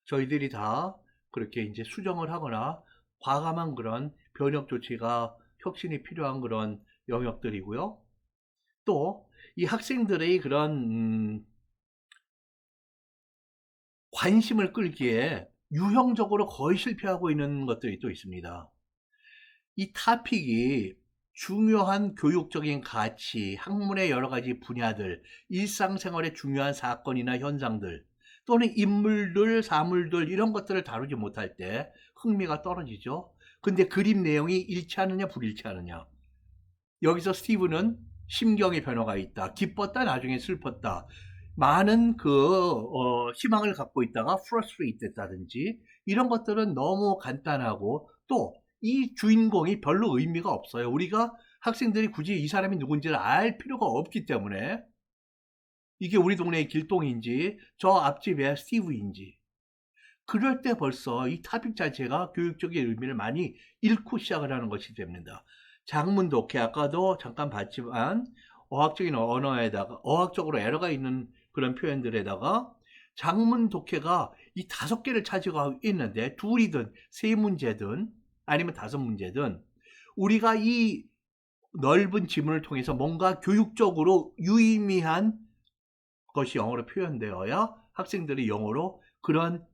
저희들이 다 그렇게 이제 수정을 하거나 과감한 그런 변혁 조치가 혁신이 필요한 그런 영역들이고요. 또 이 학생들의 그런 관심을 끌기에 유형적으로 거의 실패하고 있는 것들이 또 있습니다. 이 토픽이 중요한 교육적인 가치, 학문의 여러 가지 분야들, 일상생활의 중요한 사건이나 현상들, 또는 인물들, 사물들 이런 것들을 다루지 못할 때 흥미가 떨어지죠. 근데 그림 내용이 일치하느냐 불일치하느냐. 여기서 스티브는 심경의 변화가 있다. 기뻤다 나중에 슬펐다. 많은 희망을 갖고 있다가 frustrate 됐다든지 이런 것들은 너무 간단하고 또 이 주인공이 별로 의미가 없어요. 우리가 학생들이 굳이 이 사람이 누군지를 알 필요가 없기 때문에 이게 우리 동네의 길동인지 저 앞집의 스티브인지 그럴 때 벌써 이 토픽 자체가 교육적인 의미를 많이 잃고 시작을 하는 것이 됩니다. 장문 독해 아까도 잠깐 봤지만 어학적인 언어에다가 어학적으로 에러가 있는 그런 표현들에다가 장문 독해가 이 5개를 차지하고 있는데 둘이든 세 문제든 아니면 5문제든 우리가 이 넓은 지문을 통해서 뭔가 교육적으로 유의미한 것이 영어로 표현되어야 학생들이 영어로 그런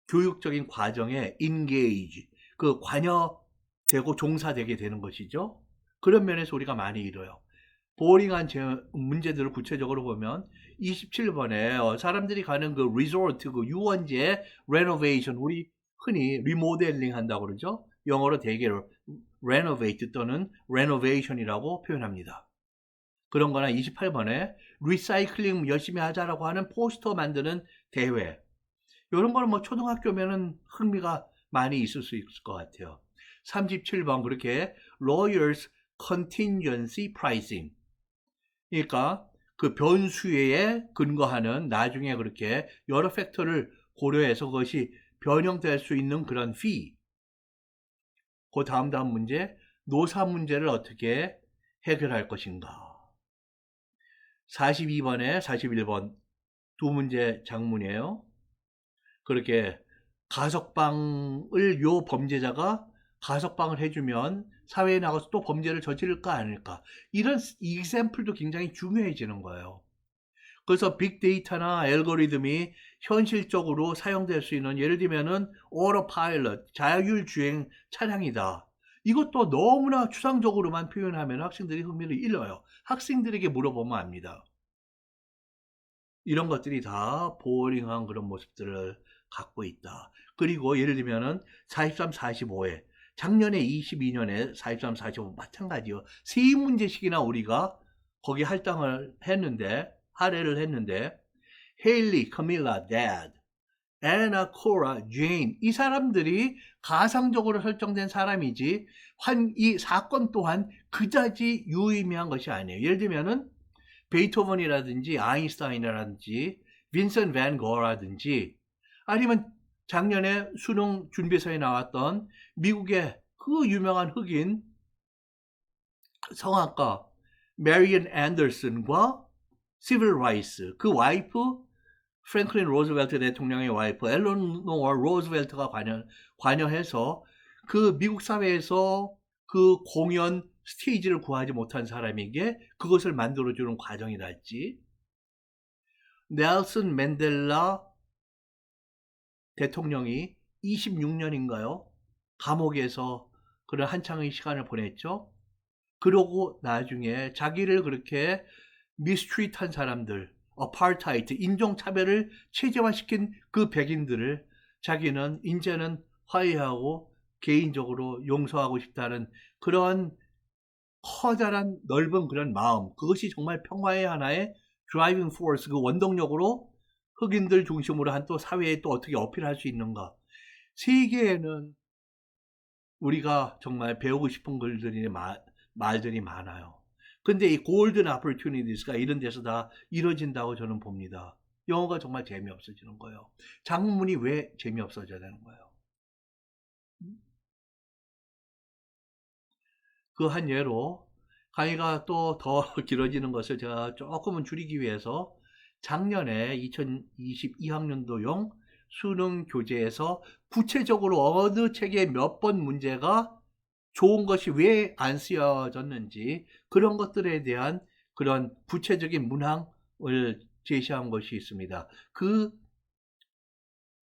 교육적인 과정에 engage, 관여되고 종사되게 되는 것이죠. 그런 면에서 우리가 많이 잃어요. 보링한 문제들을 구체적으로 보면 27번에 사람들이 가는 그 리조트, 그 유원지의 renovation, 우리 흔히 리모델링 한다고 그러죠. 영어로 대개로 renovate 또는 renovation이라고 표현합니다. 그런 거나 28번에 리사이클링 열심히 하자라고 하는 포스터 만드는 대회. 이런 거는 뭐 초등학교면은 흥미가 많이 있을 수 있을 것 같아요. 37번 그렇게 lawyers contingency pricing. 그러니까 그 변수에 근거하는 나중에 그렇게 여러 팩터를 고려해서 그것이 변형될 수 있는 그런 fee. 그 다음 문제, 노사 문제를 어떻게 해결할 것인가. 42번에 41번 두 문제 장문이에요. 그렇게 가석방을 요 범죄자가 가석방을 해주면 사회에 나가서 또 범죄를 저지를까 아닐까 이런 이샘플도 굉장히 중요해지는 거예요. 그래서 빅데이터나 알고리즘이 현실적으로 사용될 수 있는 예를 들면은 오토파일럿 자율 주행 차량이다. 이것도 너무나 추상적으로만 표현하면 학생들이 흥미를 잃어요. 학생들에게 물어보면 압니다. 이런 것들이 다 보링한 그런 모습들을 갖고 있다. 그리고 예를 들면은 43, 45회 작년에 22년에 43, 45 마찬가지요. 세 문제씩이나 우리가 거기 할당을 했는데 할애를 했는데 헤일리, 카밀라, 데드, 애나, 코라, 제인 이 사람들이 가상적으로 설정된 사람이지 이 사건 또한 그다지 유의미한 것이 아니에요. 예를 들면은 베이토벤이라든지 아인슈타인이라든지 빈센트 밴 고라든지 아니면 작년에 수능 준비서에 나왔던 미국의 그 유명한 흑인 성악가 메리언 앤더슨과 시빌 라이스 그 와이프 프랭클린 로즈벨트 대통령의 와이프 엘레노어 로즈벨트가 관여해서 그 미국 사회에서 그 공연 스테이지를 구하지 못한 사람에게 그것을 만들어주는 과정이랄지 넬슨 맨델라 대통령이 26년인가요? 감옥에서 그런 한창의 시간을 보냈죠. 그러고 나중에 자기를 그렇게 미스트리트한 사람들, 어파르타이트, 인종차별을 체제화시킨 그 백인들을 자기는 이제는 화해하고 개인적으로 용서하고 싶다는 그런 커다란 넓은 그런 마음, 그것이 정말 평화의 하나의 드라이빙 포스, 그 원동력으로 흑인들 중심으로 한 또 사회에 또 어떻게 어필할 수 있는가. 세계에는 우리가 정말 배우고 싶은 말들이 많아요. 근데 이 골든 아퍼튜니티스가 이런 데서 다 이루어진다고 저는 봅니다. 영어가 정말 재미없어지는 거예요. 장문이 왜 재미없어져야 되는 거예요? 그 한 예로 강의가 또 더 길어지는 것을 제가 조금은 줄이기 위해서 작년에 2022학년도용 수능 교재에서 구체적으로 어느 책에 몇 번 문제가 좋은 것이 왜 안 쓰여졌는지 그런 것들에 대한 그런 구체적인 문항을 제시한 것이 있습니다. 그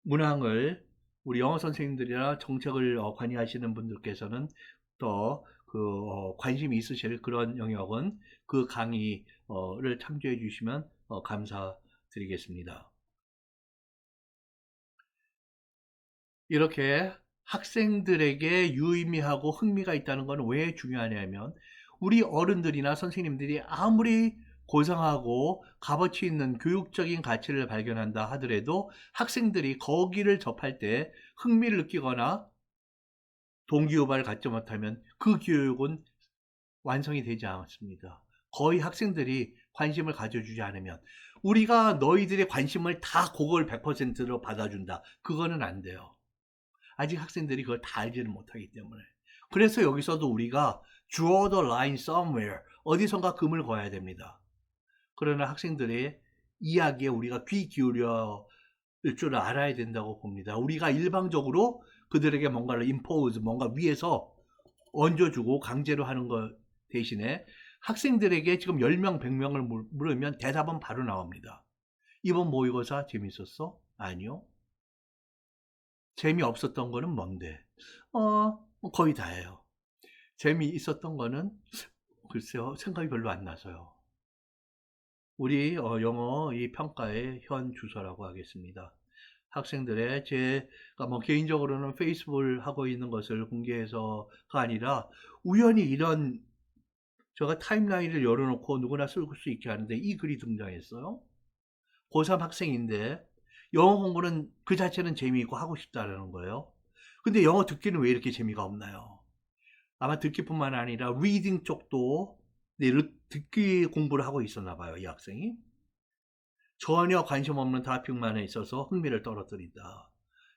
문항을 우리 영어 선생님들이나 정책을 관여하시는 분들께서는 더 관심이 있으실 그런 영역은 그 강의를 참조해 주시면 감사드리겠습니다. 이렇게 학생들에게 유의미하고 흥미가 있다는 건 왜 중요하냐면 우리 어른들이나 선생님들이 아무리 고상하고 값어치 있는 교육적인 가치를 발견한다 하더라도 학생들이 거기를 접할 때 흥미를 느끼거나 동기유발을 갖지 못하면 그 교육은 완성이 되지 않습니다. 거의 학생들이 관심을 가져주지 않으면 우리가 너희들의 관심을 다 그걸 100%로 받아준다. 그거는 안 돼요. 아직 학생들이 그걸 다 알지는 못하기 때문에. 그래서 여기서도 우리가 draw the line somewhere, 어디선가 금을 그어야 됩니다. 그러나 학생들의 이야기에 우리가 귀 기울여 줄 알아야 된다고 봅니다. 우리가 일방적으로 그들에게 뭔가를 impose, 뭔가 위에서 얹어주고 강제로 하는 것 대신에 학생들에게 지금 10명, 100명을 물으면 대답은 바로 나옵니다. 이번 모의고사 재밌었어? 아니요. 재미없었던 거는 뭔데? 거의 다예요. 재미있었던 거는 글쎄요, 생각이 별로 안 나서요. 우리 영어 이 평가의 현 주소라고 하겠습니다. 학생들의 제가 뭐 개인적으로는 페이스북을 하고 있는 것을 공개해서가 아니라 우연히 이런 제가 타임라인을 열어놓고 누구나 쓸 수 있게 하는데 이 글이 등장했어요. 고3 학생인데 영어 공부는 그 자체는 재미있고 하고 싶다라는 거예요. 근데 영어 듣기는 왜 이렇게 재미가 없나요? 아마 듣기뿐만 아니라 리딩 쪽도 듣기 공부를 하고 있었나 봐요, 이 학생이. 전혀 관심 없는 토픽만에 있어서 흥미를 떨어뜨린다.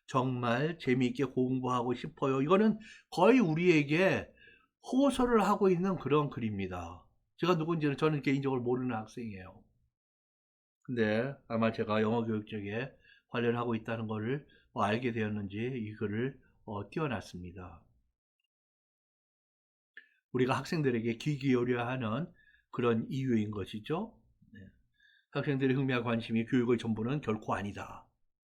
정말 재미있게 공부하고 싶어요. 이거는 거의 우리에게 호소를 하고 있는 그런 글입니다. 제가 누군지는 저는 개인적으로 모르는 학생이에요. 근데 아마 제가 영어 교육 쪽에 관련하고 있다는 것을 알게 되었는지 이 글을 띄워놨습니다. 우리가 학생들에게 귀 기울여야 하는 그런 이유인 것이죠. 네. 학생들의 흥미와 관심이 교육의 전부는 결코 아니다.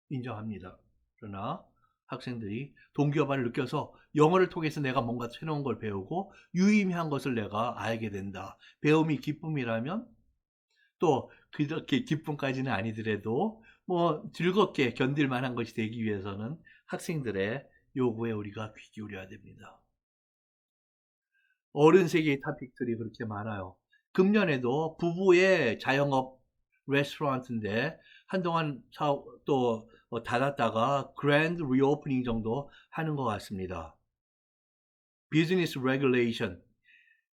인정합니다. 그러나 학생들이 동기화반을 느껴서 영어를 통해서 내가 뭔가 새로운 걸 배우고 유의미한 것을 내가 알게 된다. 배움이 기쁨이라면 또 그렇게 기쁨까지는 아니더라도 뭐 즐겁게 견딜 만한 것이 되기 위해서는 학생들의 요구에 우리가 귀 기울여야 됩니다. 어른 세계의 토픽들이 그렇게 많아요. 금년에도 부부의 자영업 레스토랑인데 한동안 또 닫았다가 그랜드 리오프닝 정도 하는 것 같습니다. 비즈니스 레귤레이션,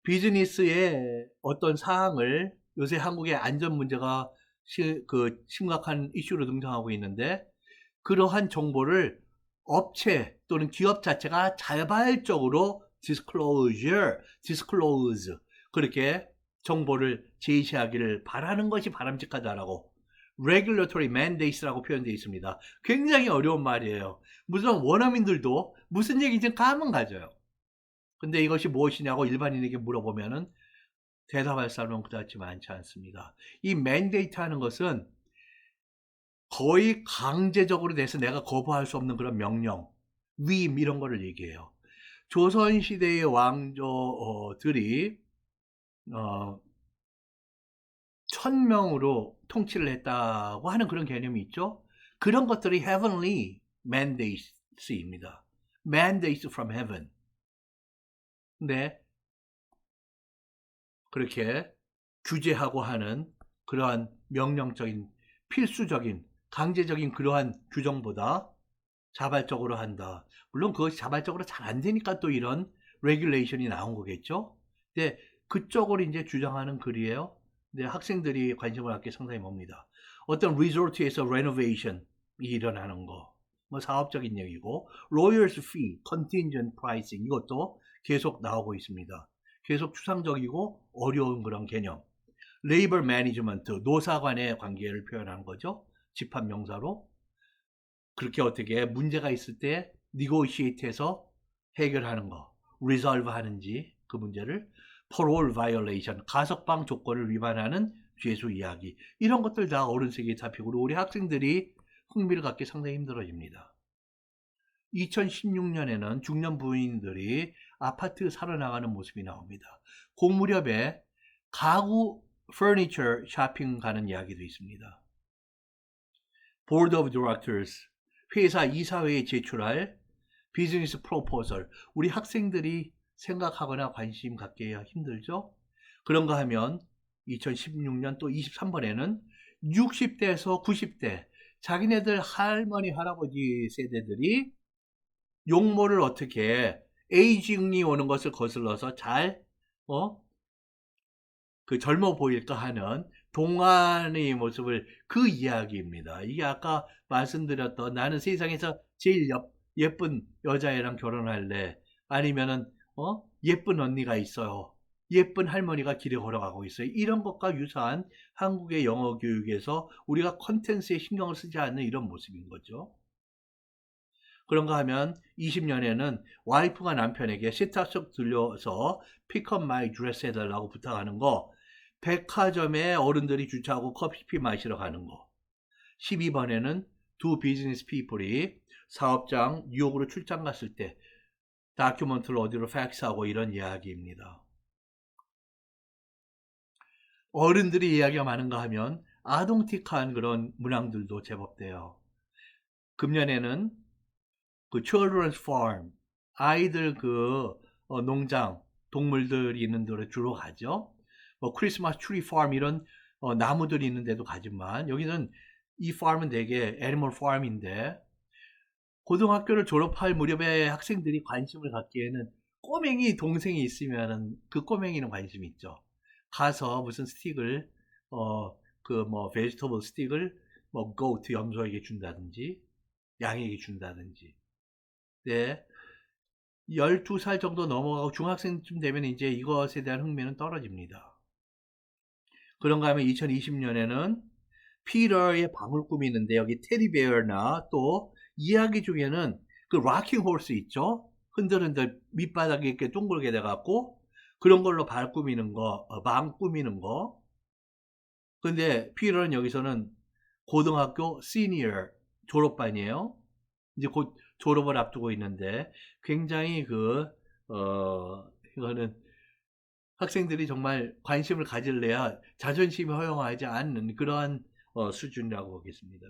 비즈니스의 어떤 사항을 요새 한국의 안전 문제가 심각한 이슈로 등장하고 있는데 그러한 정보를 업체 또는 기업 자체가 자발적으로 disclose 그렇게 정보를 제시하기를 바라는 것이 바람직하다라고 regulatory mandates라고 표현되어 있습니다. 굉장히 어려운 말이에요. 무슨 원어민들도 무슨 얘기인지 감은 가져요. 근데 이것이 무엇이냐고 일반인에게 물어보면은 대답할 사람은 그다지 많지 않습니다. 이 mandate 하는 것은 거의 강제적으로 돼서 내가 거부할 수 없는 그런 명령, 위임 이런 거를 얘기해요. 조선시대의 왕조들이 1000명으로 통치를 했다고 하는 그런 개념이 있죠. 그런 것들이 heavenly mandates입니다. mandates from heaven. 근데 그렇게 규제하고 하는 그러한 명령적인 필수적인 강제적인 그러한 규정보다 자발적으로 한다. 물론 그것이 자발적으로 잘 안 되니까 또 이런 레귤레이션이 나온 거겠죠. 근데 그쪽을 이제 주장하는 글이에요. 근데 학생들이 관심을 갖게 상당히 멉니다. 어떤 리조트에서 레노베이션이 일어나는 거, 뭐 사업적인 얘기고, lawyers fee, contingent pricing 이것도 계속 나오고 있습니다. 계속 추상적이고 어려운 그런 개념. 레이버 매니지먼트, 노사 간의 관계를 표현하는 거죠. 집합 명사로. 그렇게 어떻게 문제가 있을 때 negotiate 해서 해결하는 거, resolve 하는지 그 문제를 parole violation, 가석방 조건을 위반하는 죄수 이야기, 이런 것들 다 어른 세계 토픽으로 우리 학생들이 흥미를 갖기 상당히 힘들어집니다. 2016년에는 중년 부인들이 아파트 사러 나가는 모습이 나옵니다. 그 무렵에 가구 furniture 쇼핑 가는 이야기도 있습니다. Board of Directors, 회사 이사회에 제출할 비즈니스 프로포설, 우리 학생들이 생각하거나 관심 갖기 힘들죠? 그런가 하면 2016년 또 23번에는 60대에서 90대 자기네들 할머니 할아버지 세대들이 용모를 어떻게 에이징이 오는 것을 거슬러서 잘 젊어 보일까 하는 동안의 모습을 그 이야기입니다. 이게 아까 말씀드렸던 나는 세상에서 제일 예쁜 여자애랑 결혼할래. 아니면은 예쁜 언니가 있어요. 예쁜 할머니가 길에 걸어가고 있어요. 이런 것과 유사한 한국의 영어 교육에서 우리가 컨텐츠에 신경을 쓰지 않는 이런 모습인 거죠. 그런가 하면 20년에는 와이프가 남편에게 세탁소 들려서 픽업 마이 드레스 해달라고 부탁하는 거, 백화점에 어른들이 주차하고 커피 마시러 가는 거. 12번에는 두 비즈니스 피플이 사업장 뉴욕으로 출장 갔을 때 다큐멘터를 어디로 팩스하고 이런 이야기입니다. 어른들이 이야기가 많은가 하면 아동틱한 그런 문항들도 제법 돼요. 금년에는 그 Children's Farm, 아이들 농장, 동물들이 있는 데로 주로 가죠. 크리스마스 트리 farm 이런 나무들이 있는 데도 가지만 여기는 이 farm은 되게 애니멀 farm인데 고등학교를 졸업할 무렵에 학생들이 관심을 갖기에는 꼬맹이 동생이 있으면은 그 꼬맹이는 관심이 있죠. 가서 무슨 스틱을 vegetable 스틱을 goat 염소에게 준다든지 양에게 준다든지. 네. 12살 정도 넘어가고 중학생쯤 되면 이제 이것에 대한 흥미는 떨어집니다. 그런가 하면 2020년에는 피터의 방을 꾸미는데 여기 테디베어나 또 이야기 중에는 그 락킹 홀스 있죠? 흔들흔들 밑바닥에 이렇게 둥글게 돼갖고 그런 걸로 발 꾸미는 거, 방 꾸미는 거. 근데 피터는 여기서는 고등학교 시니어 졸업반이에요. 이제 곧 졸업을 앞두고 있는데 굉장히 이거는 학생들이 정말 관심을 가질래야 자존심이 허용하지 않는 그러한 수준이라고 보겠습니다.